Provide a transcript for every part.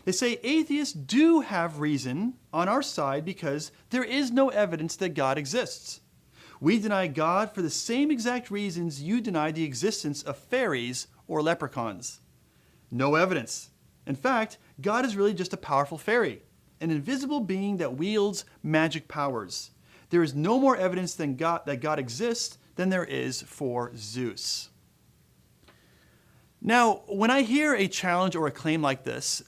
They say atheists do have reason on our side because there is no evidence that God exists. We deny God for the same exact reasons you deny the existence of fairies or leprechauns. No evidence. In fact, God is really just a powerful fairy, an invisible being that wields magic powers. There is no more evidence that God exists than there is for Zeus. Now, when I hear a challenge or a claim like this,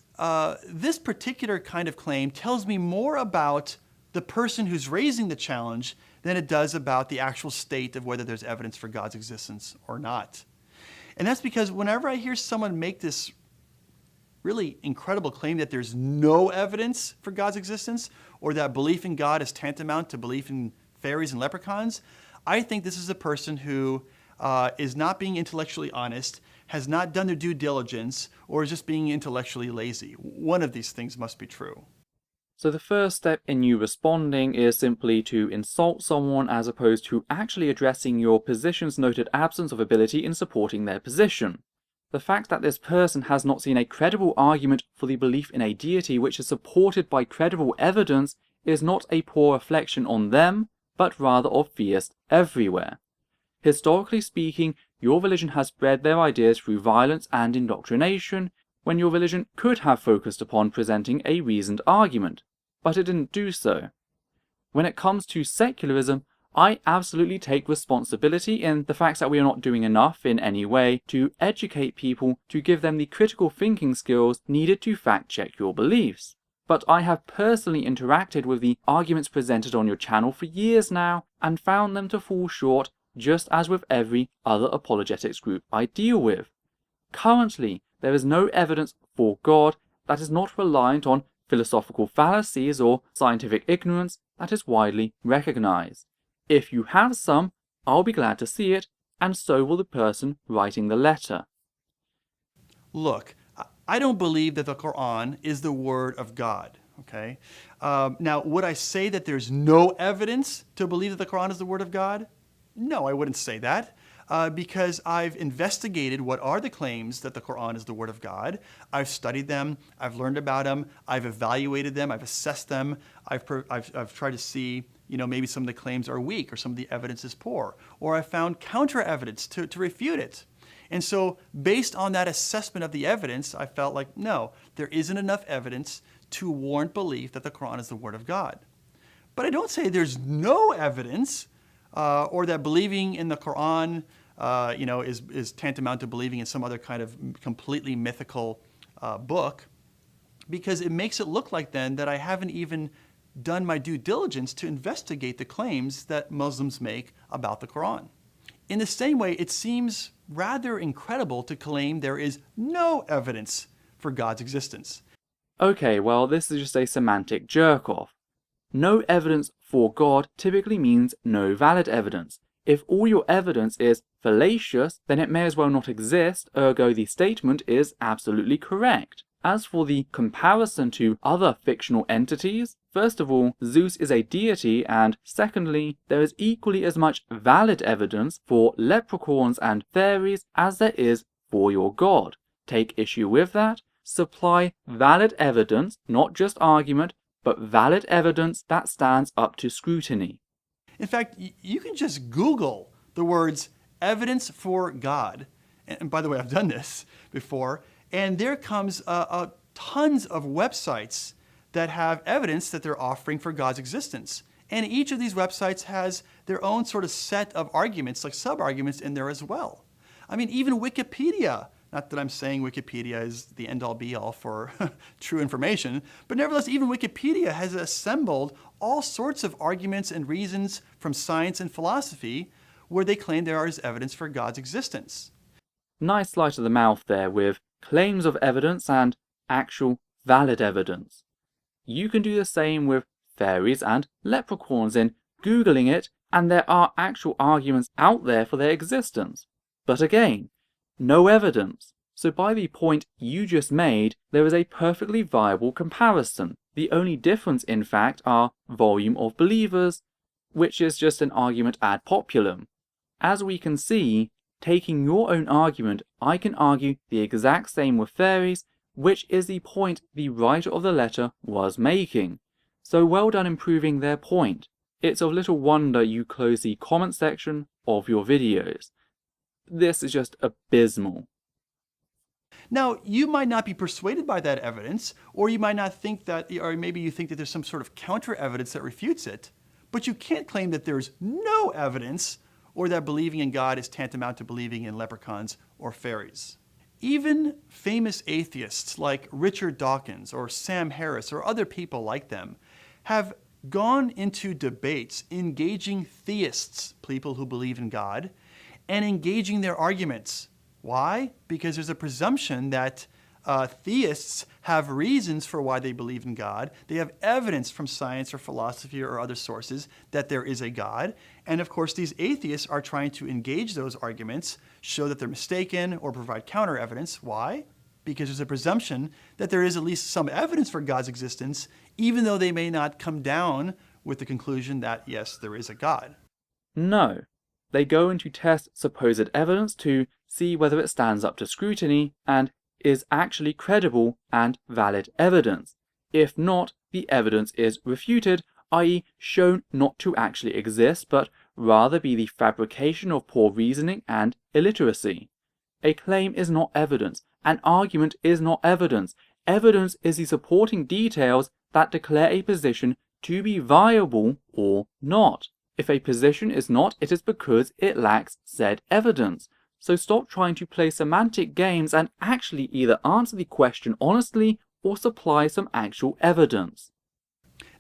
this particular kind of claim tells me more about the person who's raising the challenge than it does about the actual state of whether there's evidence for God's existence or not. And that's because whenever I hear someone make this really incredible claim that there's no evidence for God's existence, or that belief in God is tantamount to belief in fairies and leprechauns, I think this is a person who is not being intellectually honest, has not done their due diligence, or is just being intellectually lazy. One of these things must be true. So the first step in you responding is simply to insult someone as opposed to actually addressing your position's noted absence of ability in supporting their position. The fact that this person has not seen a credible argument for the belief in a deity which is supported by credible evidence is not a poor reflection on them, but rather of theists everywhere. Historically speaking, your religion has spread their ideas through violence and indoctrination, when your religion could have focused upon presenting a reasoned argument, but it didn't do so. When it comes to secularism, I absolutely take responsibility in the fact that we are not doing enough in any way to educate people to give them the critical thinking skills needed to fact-check your beliefs. But I have personally interacted with the arguments presented on your channel for years now, and found them to fall short just as with every other apologetics group I deal with. Currently, there is no evidence for God that is not reliant on philosophical fallacies or scientific ignorance that is widely recognized. If you have some, I'll be glad to see it, and so will the person writing the letter. Look, I don't believe that the Quran is the word of God, okay? Now, would I say that there's no evidence to believe that the Quran is the word of God? No, I wouldn't say that. Because I've investigated what are the claims that the Quran is the word of God. I've studied them, I've learned about them, I've evaluated them, I've assessed them, I've tried to see, maybe some of the claims are weak or some of the evidence is poor, or I've found counter evidence to refute it. And so based on that assessment of the evidence, I felt like, no, there isn't enough evidence to warrant belief that the Quran is the word of God. But I don't say there's no evidence or that believing in the Quran is tantamount to believing in some other kind of completely mythical book, because it makes it look like then that I haven't even done my due diligence to investigate the claims that Muslims make about the Quran. In the same way, it seems rather incredible to claim there is no evidence for God's existence. Okay, well, this is just a semantic jerk-off. No evidence for God typically means no valid evidence. If all your evidence is fallacious, then it may as well not exist, ergo the statement is absolutely correct. As for the comparison to other fictional entities, first of all, Zeus is a deity, and secondly, there is equally as much valid evidence for leprechauns and fairies as there is for your god. Take issue with that, supply valid evidence, not just argument, but valid evidence that stands up to scrutiny. In fact, you can just Google the words evidence for God. And by the way, I've done this before. And there comes tons of websites that have evidence that they're offering for God's existence. And each of these websites has their own sort of set of arguments, like sub-arguments in there as well. I mean, even Wikipedia, not that I'm saying Wikipedia is the end-all be-all for true information, but nevertheless, even Wikipedia has assembled all sorts of arguments and reasons from science and philosophy where they claim there is evidence for God's existence. Nice slice of the mouth there with claims of evidence and actual valid evidence. You can do the same with fairies and leprechauns in Googling it, and there are actual arguments out there for their existence. But again, no evidence. So by the point you just made, there is a perfectly viable comparison. The only difference, in fact, are volume of believers, which is just an argument ad populum. As we can see, taking your own argument, I can argue the exact same with fairies, which is the point the writer of the letter was making. So well done in proving their point. It's of little wonder you close the comment section of your videos. This is just abysmal. Now, you might not be persuaded by that evidence, or you might not think that, or maybe you think that there's some sort of counter evidence that refutes it, but you can't claim that there's no evidence or that believing in God is tantamount to believing in leprechauns or fairies. Even famous atheists like Richard Dawkins or Sam Harris or other people like them have gone into debates engaging theists, people who believe in God, and engaging their arguments. Why? Because there's a presumption that theists have reasons for why they believe in God. They have evidence from science or philosophy or other sources that there is a God. And of course, these atheists are trying to engage those arguments, show that they're mistaken, or provide counter evidence. Why? Because there's a presumption that there is at least some evidence for God's existence, even though they may not come down with the conclusion that, yes, there is a God. No. They go in to test supposed evidence to see whether it stands up to scrutiny and is actually credible and valid evidence. If not, the evidence is refuted, i.e. shown not to actually exist, but rather be the fabrication of poor reasoning and illiteracy. A claim is not evidence. An argument is not evidence. Evidence is the supporting details that declare a position to be viable or not. If a position is not, it is because it lacks said evidence. So stop trying to play semantic games and actually either answer the question honestly or supply some actual evidence.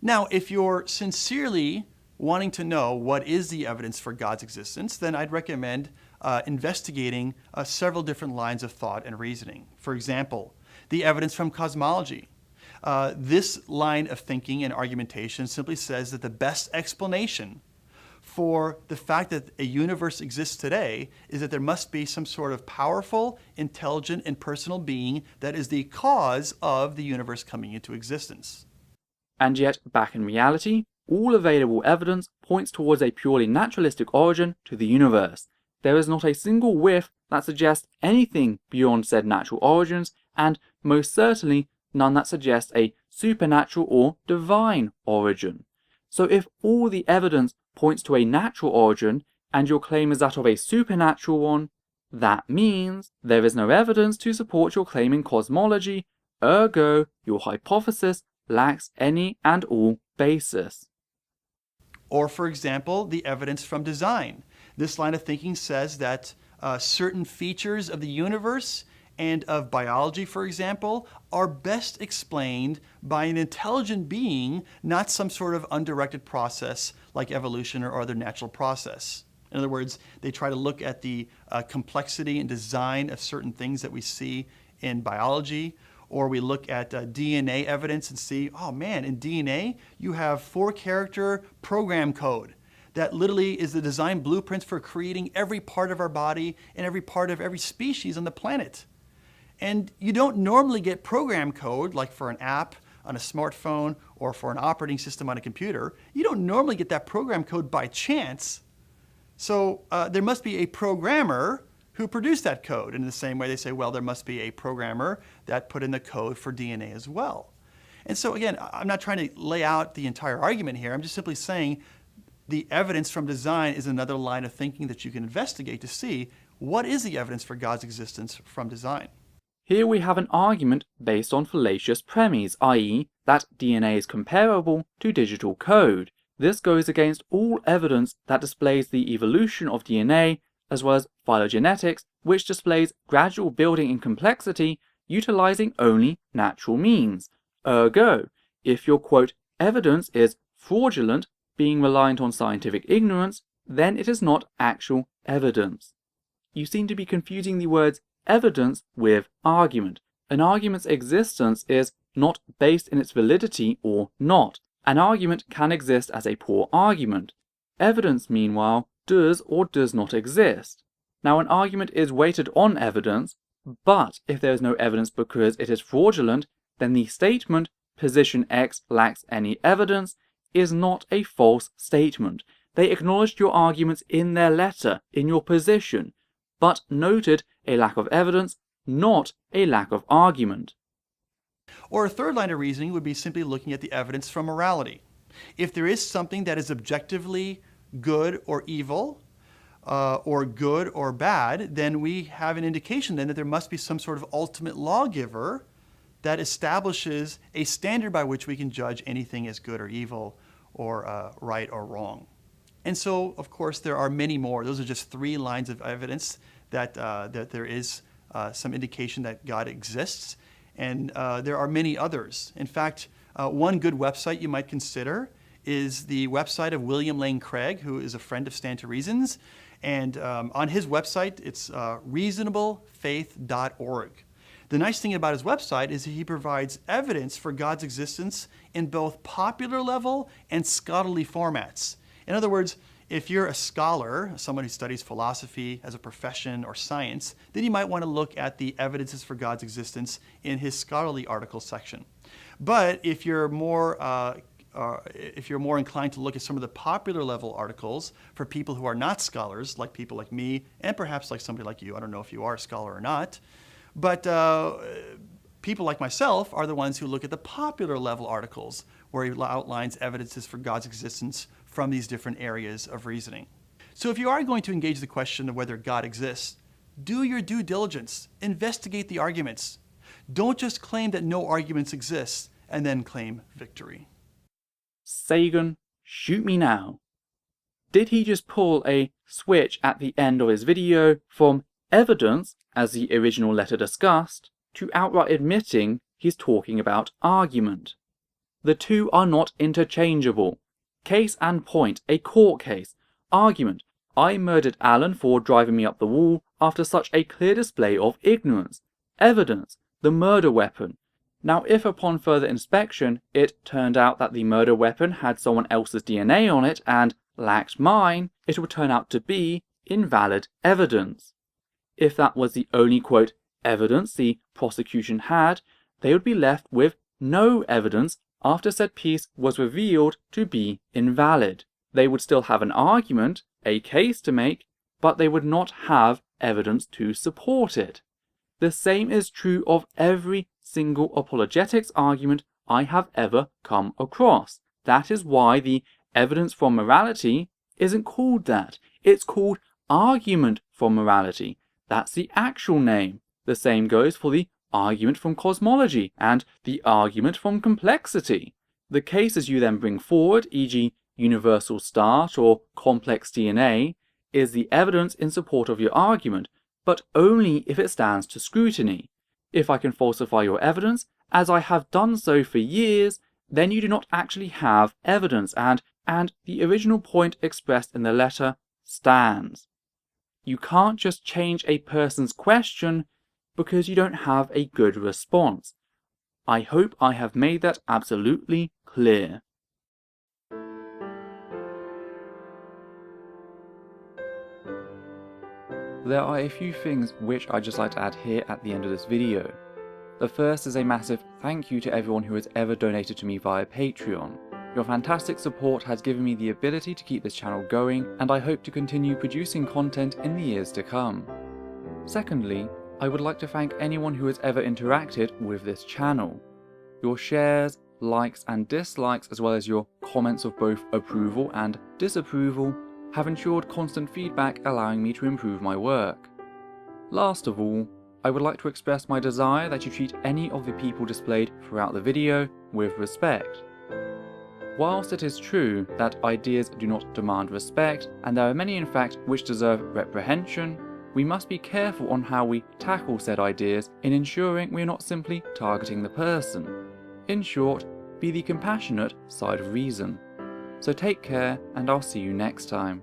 Now, if you're sincerely wanting to know what is the evidence for God's existence, then I'd recommend investigating several different lines of thought and reasoning. For example, the evidence from cosmology. This line of thinking and argumentation simply says that the best explanation for the fact that a universe exists today is that there must be some sort of powerful, intelligent, and personal being that is the cause of the universe coming into existence. And yet, back in reality, all available evidence points towards a purely naturalistic origin to the universe. There is not a single whiff that suggests anything beyond said natural origins, and most certainly none that suggests a supernatural or divine origin. So if all the evidence points to a natural origin, and your claim is that of a supernatural one, that means there is no evidence to support your claim in cosmology, ergo, your hypothesis lacks any and all basis. Or, for example, the evidence from design. This line of thinking says that certain features of the universe and of biology, for example, are best explained by an intelligent being, not some sort of undirected process like evolution or other natural process. In other words, they try to look at the complexity and design of certain things that we see in biology, or we look at DNA evidence and see, oh man, in DNA, you have 4-character program code that literally is the design blueprints for creating every part of our body and every part of every species on the planet. And you don't normally get program code, like for an app on a smartphone or for an operating system on a computer. You don't normally get that program code by chance. So there must be a programmer who produced that code. And in the same way, they say, well, there must be a programmer that put in the code for DNA as well. And so again, I'm not trying to lay out the entire argument here. I'm just simply saying the evidence from design is another line of thinking that you can investigate to see what is the evidence for God's existence from design. Here we have an argument based on fallacious premise, i.e. that DNA is comparable to digital code. This goes against all evidence that displays the evolution of DNA, as well as phylogenetics, which displays gradual building in complexity, utilizing only natural means. Ergo, if your quote, evidence is fraudulent, being reliant on scientific ignorance, then it is not actual evidence. You seem to be confusing the words evidence with argument. An argument's existence is not based in its validity or not. An argument can exist as a poor argument. Evidence, meanwhile, does or does not exist. Now, an argument is weighted on evidence, but if there is no evidence because it is fraudulent, then the statement, position X lacks any evidence, is not a false statement. They acknowledged your arguments in their letter, in your position, but noted a lack of evidence, not a lack of argument. Or a third line of reasoning would be simply looking at the evidence from morality. If there is something that is objectively good or evil, or good or bad, then we have an indication then that there must be some sort of ultimate lawgiver that establishes a standard by which we can judge anything as good or evil or right or wrong. And so, of course, there are many more. Those are just 3 lines of evidence that there is some indication that God exists. And there are many others. In fact, one good website you might consider is the website of William Lane Craig, who is a friend of StandToReason's. And on his website, it's reasonablefaith.org. The nice thing about his website is that he provides evidence for God's existence in both popular level and scholarly formats. In other words, if you're a scholar, someone who studies philosophy as a profession or science, then you might want to look at the evidences for God's existence in his scholarly article section. But if you're more inclined to look at some of the popular level articles for people who are not scholars, like people like me, and perhaps like somebody like you, I don't know if you are a scholar or not, but people like myself are the ones who look at the popular level articles where he outlines evidences for God's existence from these different areas of reasoning. So if you are going to engage the question of whether God exists, do your due diligence, investigate the arguments. Don't just claim that no arguments exist and then claim victory. Sagan, shoot me now. Did he just pull a switch at the end of his video from evidence, as the original letter discussed, to outright admitting he's talking about argument? The two are not interchangeable. Case and point, a court case. Argument, I murdered Alan for driving me up the wall after such a clear display of ignorance. Evidence, the murder weapon. Now, if upon further inspection it turned out that the murder weapon had someone else's DNA on it and lacked mine, it would turn out to be invalid evidence. If that was the only, quote, evidence the prosecution had, they would be left with no evidence after said piece was revealed to be invalid. They would still have an argument, a case to make, but they would not have evidence to support it. The same is true of every single apologetics argument I have ever come across. That is why the evidence from morality isn't called that. It's called argument from morality. That's the actual name. The same goes for the argument from cosmology and the argument from complexity. The cases you then bring forward, e.g. universal start or complex DNA, is the evidence in support of your argument, but only if it stands to scrutiny. If I can falsify your evidence, as I have done so for years, then you do not actually have evidence, and the original point expressed in the letter stands. You can't just change a person's question because you don't have a good response. I hope I have made that absolutely clear. There are a few things which I'd just like to add here at the end of this video. The first is a massive thank you to everyone who has ever donated to me via Patreon. Your fantastic support has given me the ability to keep this channel going, and I hope to continue producing content in the years to come. Secondly, I would like to thank anyone who has ever interacted with this channel. Your shares, likes and dislikes, as well as your comments of both approval and disapproval, have ensured constant feedback allowing me to improve my work. Last of all, I would like to express my desire that you treat any of the people displayed throughout the video with respect. Whilst it is true that ideas do not demand respect, and there are many in fact which deserve reprehension, we must be careful on how we tackle said ideas in ensuring we are not simply targeting the person. In short, be the compassionate side of reason. So take care, and I'll see you next time.